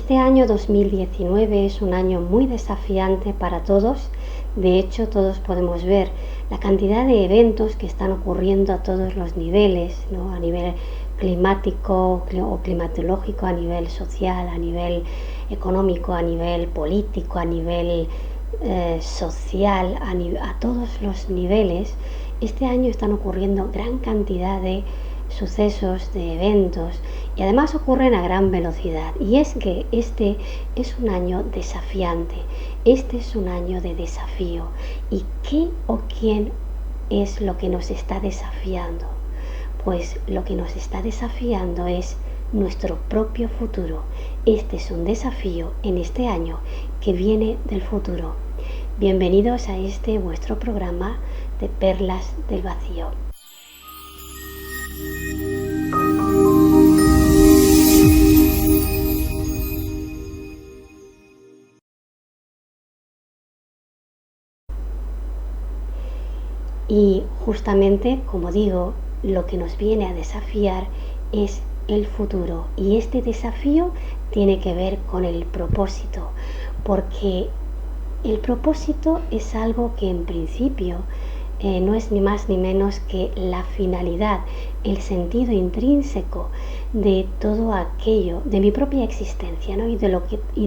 Este año 2019 es un año muy desafiante para todos. De hecho, todos podemos ver la cantidad de eventos que están ocurriendo a todos los niveles, ¿no? A nivel climático o climatológico, a nivel social, a nivel económico, a nivel político, a nivel social, a todos los niveles. Este año están ocurriendo gran cantidad de sucesos, de eventos, y además ocurren a gran velocidad. Y es que este es un año desafiante, este es un año de desafío. ¿Y qué o quién es lo que nos está desafiando? Pues lo que nos está desafiando es nuestro propio futuro. Este es un desafío en este año que viene del futuro. Bienvenidos a este vuestro programa de Perlas del Vacío. Y justamente, como digo, lo que nos viene a desafiar es el futuro. Y este desafío tiene que ver con el propósito, porque el propósito es algo que en principio no es ni más ni menos que la finalidad, el sentido intrínseco de todo aquello, de mi propia existencia, ¿no? y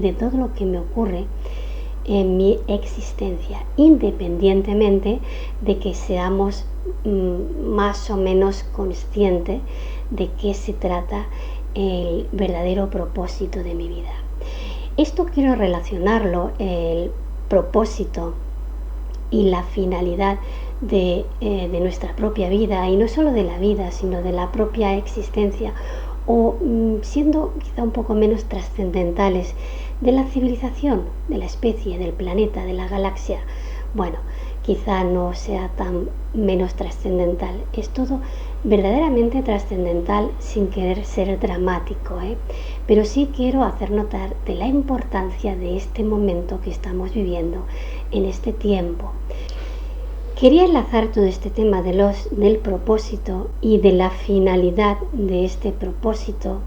de todo lo que me ocurre en mi existencia, independientemente de que seamos más o menos conscientes de qué se trata el verdadero propósito de mi vida. Esto quiero relacionarlo, el propósito y la finalidad de nuestra propia vida, y no solo de la vida, sino de la propia existencia, o siendo quizá un poco menos trascendentales, de la civilización, de la especie, del planeta, de la galaxia. Bueno, quizá no sea tan menos trascendental, es todo verdaderamente trascendental sin querer ser dramático, pero sí quiero hacer notar de la importancia de este momento que estamos viviendo en este tiempo. Quería enlazar todo este tema del propósito y de la finalidad de este propósito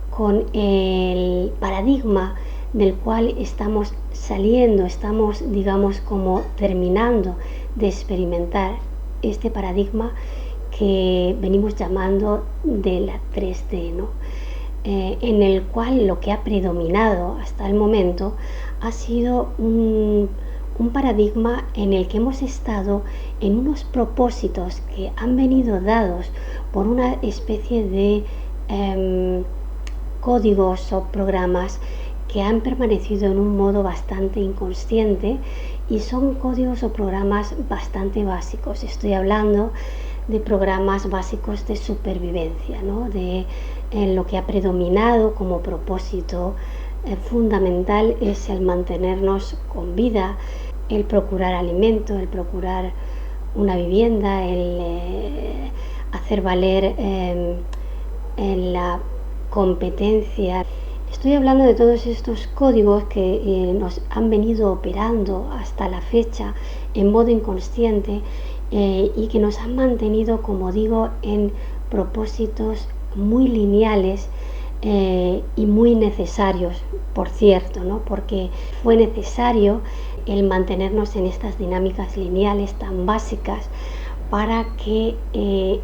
con el paradigma del cual estamos saliendo, estamos, digamos, como terminando de experimentar este paradigma que venimos llamando de la 3D, ¿no? En el cual lo que ha predominado hasta el momento ha sido un paradigma en el que hemos estado en unos propósitos que han venido dados por una especie de códigos o programas que han permanecido en un modo bastante inconsciente, y son códigos o programas bastante básicos. Estoy hablando de programas básicos de supervivencia, ¿no? De lo que ha predominado como propósito fundamental es el mantenernos con vida, el procurar alimento, el procurar una vivienda, el hacer valer en la competencia. Estoy hablando de todos estos códigos que nos han venido operando hasta la fecha en modo inconsciente y que nos han mantenido, como digo, en propósitos muy lineales y muy necesarios, por cierto, ¿no? Porque fue necesario el mantenernos en estas dinámicas lineales tan básicas para que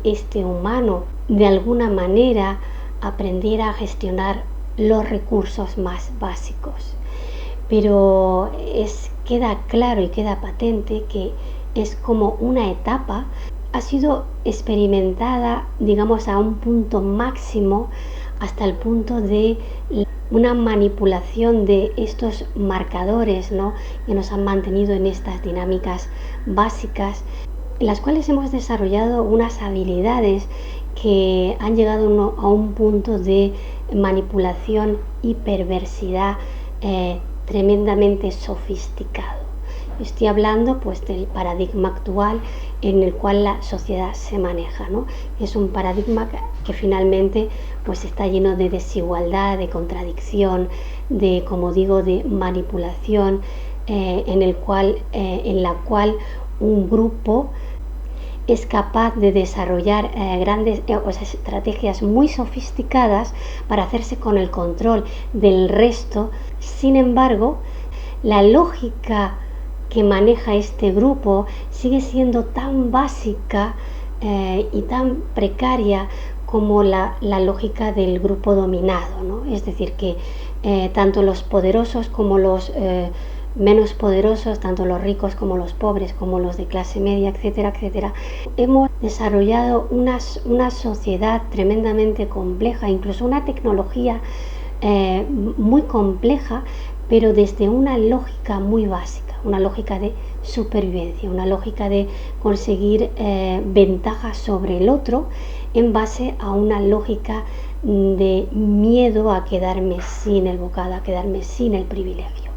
este humano de alguna manera aprendiera a gestionar los recursos más básicos. Pero queda claro y queda patente que es como una etapa, ha sido experimentada, digamos, a un punto máximo, hasta el punto de una manipulación de estos marcadores, ¿no? Que nos han mantenido en estas dinámicas básicas, en las cuales hemos desarrollado unas habilidades que han llegado a un punto de manipulación y perversidad tremendamente sofisticado. Estoy hablando pues del paradigma actual en el cual la sociedad se maneja, ¿no? Es un paradigma que finalmente pues está lleno de desigualdad, de contradicción, de, como digo, de manipulación, en la cual un grupo es capaz de desarrollar grandes estrategias muy sofisticadas para hacerse con el control del resto. Sin embargo, la lógica que maneja este grupo sigue siendo tan básica y tan precaria como la lógica del grupo dominado, ¿no? Es decir, que tanto los poderosos como los menos poderosos, tanto los ricos como los pobres, como los de clase media, etcétera, etcétera. Hemos desarrollado una sociedad tremendamente compleja, incluso una tecnología muy compleja, pero desde una lógica muy básica, una lógica de supervivencia, una lógica de conseguir ventajas sobre el otro en base a una lógica de miedo a quedarme sin el bocado, a quedarme sin el privilegio.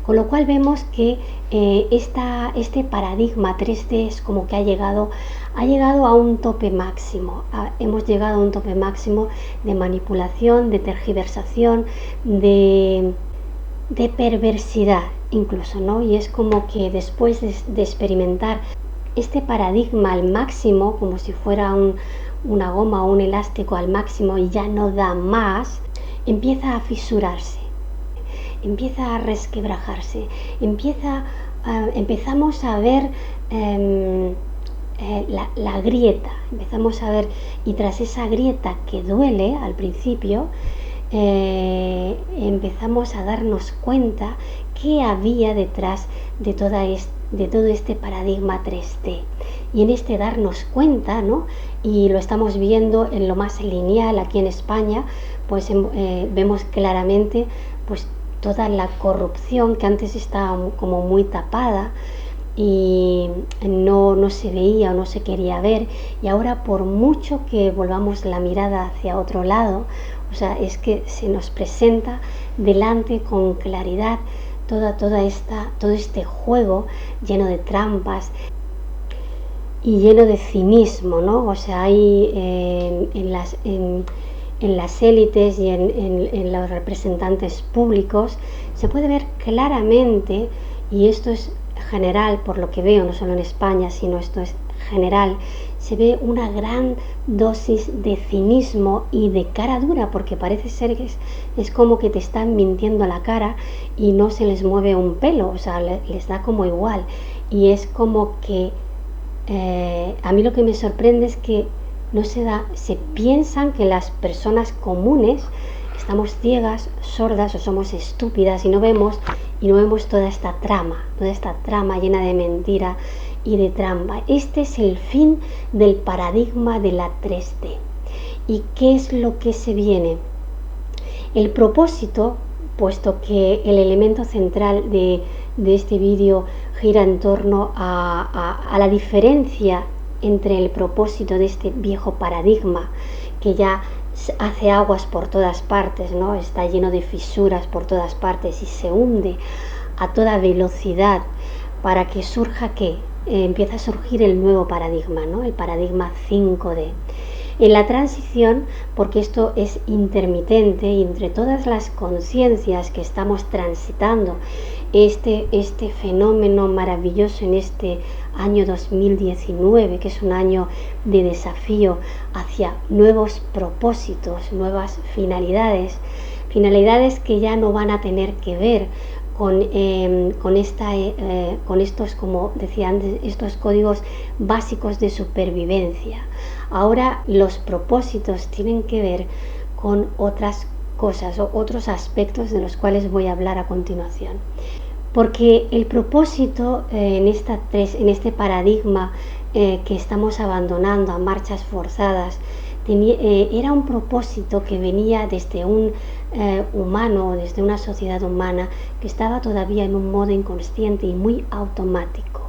Con lo cual vemos que este paradigma 3D es como que ha llegado a un tope máximo. Hemos llegado a un tope máximo de manipulación, de tergiversación, de perversidad incluso, ¿no? Y es como que después de experimentar este paradigma al máximo, como si fuera una goma o un elástico al máximo y ya no da más, empieza a fisurarse, empieza a resquebrajarse, empezamos a ver la grieta, empezamos a ver, y tras esa grieta que duele al principio, empezamos a darnos cuenta qué había detrás de todo este paradigma 3D. Y en este darnos cuenta, ¿no? Y lo estamos viendo en lo más lineal aquí en España, pues vemos claramente pues toda la corrupción que antes estaba como muy tapada y no se veía o no se quería ver, y ahora por mucho que volvamos la mirada hacia otro lado, o sea, es que se nos presenta delante con claridad todo este juego lleno de trampas y lleno de cinismo, ¿no? O sea, hay en las élites y en los representantes públicos se puede ver claramente, y esto es general por lo que veo, no solo en España, sino esto es general, se ve una gran dosis de cinismo y de cara dura, porque parece ser que es como que te están mintiendo a la cara y no se les mueve un pelo, o sea, les da como igual. Y es como que a mí lo que me sorprende es que se piensan que las personas comunes estamos ciegas, sordas o somos estúpidas y no vemos toda esta trama llena de mentira y de trampa. Este es el fin del paradigma de la 3D. ¿Y qué es lo que se viene? El propósito, puesto que el elemento central de este vídeo gira en torno a la diferencia entre el propósito de este viejo paradigma que ya hace aguas por todas partes, ¿no? Está lleno de fisuras por todas partes y se hunde a toda velocidad para que surja empieza a surgir el nuevo paradigma, ¿no? El paradigma 5D. En la transición, porque esto es intermitente y entre todas las conciencias que estamos transitando este fenómeno maravilloso en este año 2019, que es un año de desafío hacia nuevos propósitos, nuevas finalidades que ya no van a tener que ver con estos, como decía antes, estos códigos básicos de supervivencia. Ahora los propósitos tienen que ver con otras cosas o otros aspectos de los cuales voy a hablar a continuación. Porque el propósito en este paradigma que estamos abandonando a marchas forzadas era un propósito que venía desde un humano, desde una sociedad humana que estaba todavía en un modo inconsciente y muy automático.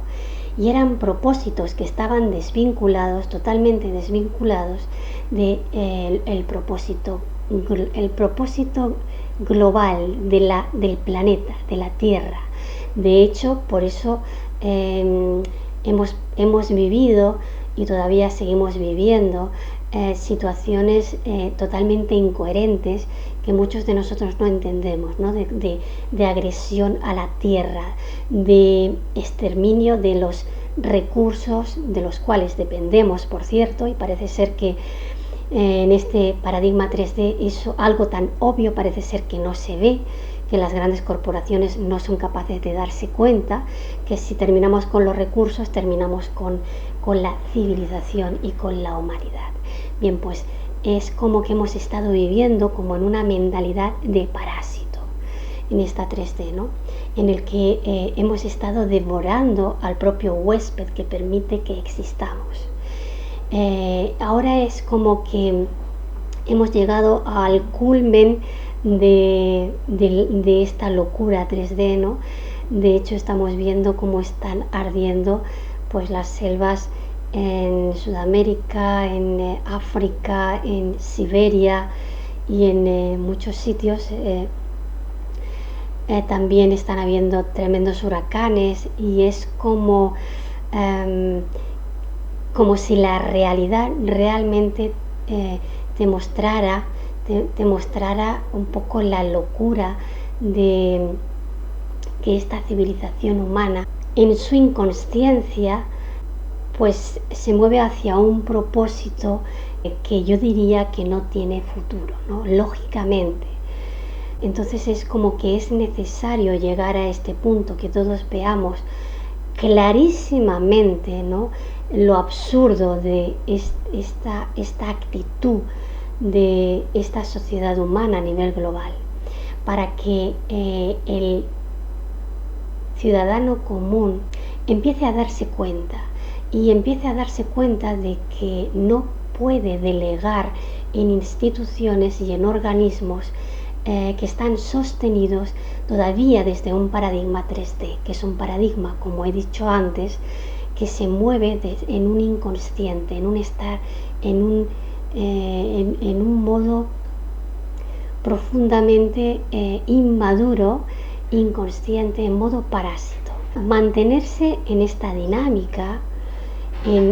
Y eran propósitos que estaban totalmente desvinculados del propósito global del planeta, de la Tierra. De hecho, por eso hemos vivido y todavía seguimos viviendo situaciones totalmente incoherentes que muchos de nosotros no entendemos, ¿no? De agresión a la tierra, de exterminio de recursos de los cuales dependemos, por cierto, y parece ser que en este paradigma 3D eso, algo tan obvio, parece ser que no se ve, que las grandes corporaciones no son capaces de darse cuenta, que si terminamos con los recursos, terminamos con la civilización y con la humanidad. Bien, pues es como que hemos estado viviendo como en una mentalidad de parásito en esta 3D, ¿no? En el que hemos estado devorando al propio huésped que permite que existamos. Ahora es como que hemos llegado al culmen de esta locura 3D, ¿no? De hecho, estamos viendo cómo están ardiendo pues las selvas en Sudamérica, en África, en Siberia y en muchos sitios. También están habiendo tremendos huracanes y es como si la realidad realmente te mostrara un poco la locura de que esta civilización humana en su inconsciencia pues se mueve hacia un propósito que yo diría que no tiene futuro, ¿no? Lógicamente. Entonces es como que es necesario llegar a este punto, que todos veamos clarísimamente, ¿no?, lo absurdo de esta actitud de esta sociedad humana a nivel global, para que el ciudadano común empiece a darse cuenta de que no puede delegar en instituciones y en organismos que están sostenidos todavía desde un paradigma 3D, que es un paradigma, como he dicho antes, que se mueve en un inconsciente, en un estar, en un modo profundamente inmaduro, inconsciente, en modo parásito. Mantenerse en esta dinámica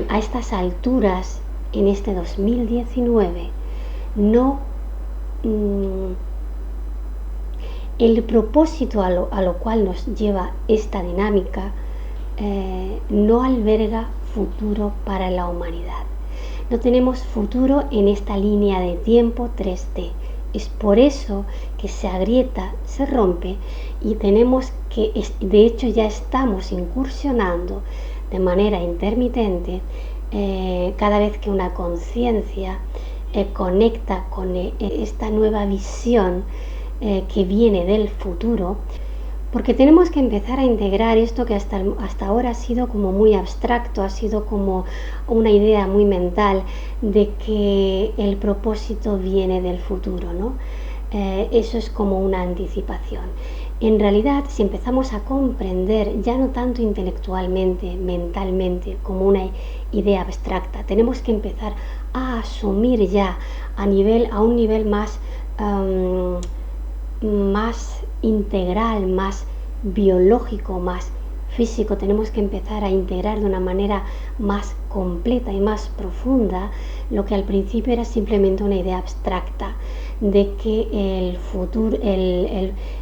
a estas alturas, en este 2019, el propósito a lo cual nos lleva esta dinámica no alberga futuro para la humanidad. No tenemos futuro en esta línea de tiempo 3D. Es por eso que se agrieta, se rompe y tenemos que, de hecho ya estamos incursionando de manera intermitente cada vez que una conciencia conecta con esta nueva visión que viene del futuro, porque tenemos que empezar a integrar esto que hasta ahora ha sido como muy abstracto, ha sido como una idea muy mental de que el propósito viene del futuro, ¿no? Eso es como una anticipación. En realidad, si empezamos a comprender, ya no tanto intelectualmente, mentalmente, como una idea abstracta, tenemos que empezar a asumir ya a un nivel más integral, más biológico, más físico. Tenemos que empezar a integrar de una manera más completa y más profunda lo que al principio era simplemente una idea abstracta de que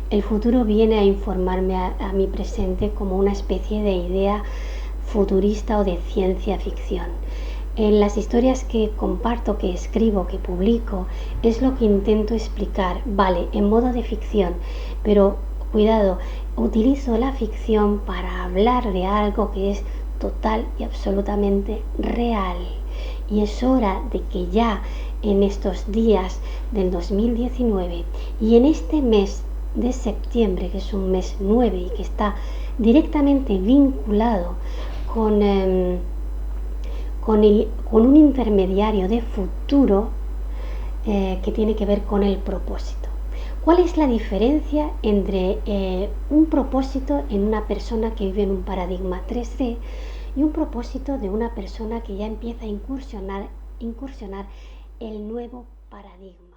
el futuro viene a informarme a mi presente como una especie de idea futurista o de ciencia ficción. En las historias que comparto, que escribo, que publico, es lo que intento explicar, vale, en modo de ficción, pero cuidado, utilizo la ficción para hablar de algo que es total y absolutamente real. Y es hora de que ya en estos días del 2019 y en este mes de septiembre, que es un mes 9 y que está directamente vinculado con un intermediario de futuro que tiene que ver con el propósito. ¿Cuál es la diferencia entre un propósito en una persona que vive en un paradigma 3D y un propósito de una persona que ya empieza a incursionar el nuevo paradigma?